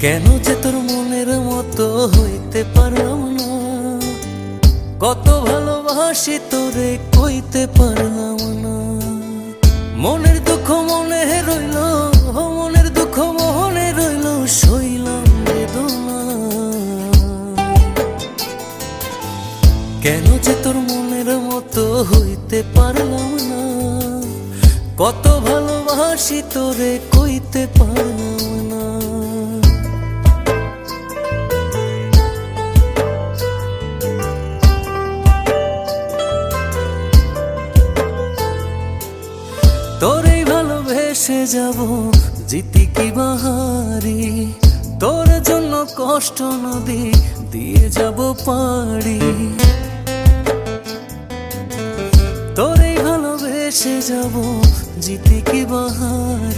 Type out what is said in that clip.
কেন যে তোর মনের মতো হইতে পারলাম না, কত ভালোবাসি তোরে কইতে পারলাম না। মনের দুঃখ মনে রইল, মনের দুঃখ মনে রইল, সইলাম বেদনা। কেন যে তোর মনের মতো হইতে পারলাম না, কত ভালোবাসি তোরে কইতে পারলাম না। তোরেই ভালোবেসে যাব জিতি কি বাহারি, তোর জন্য কষ্ট নদী দিয়ে যাব পাড়ি। তোরেই ভালোবেসে যাব জিতি কি বাহারি।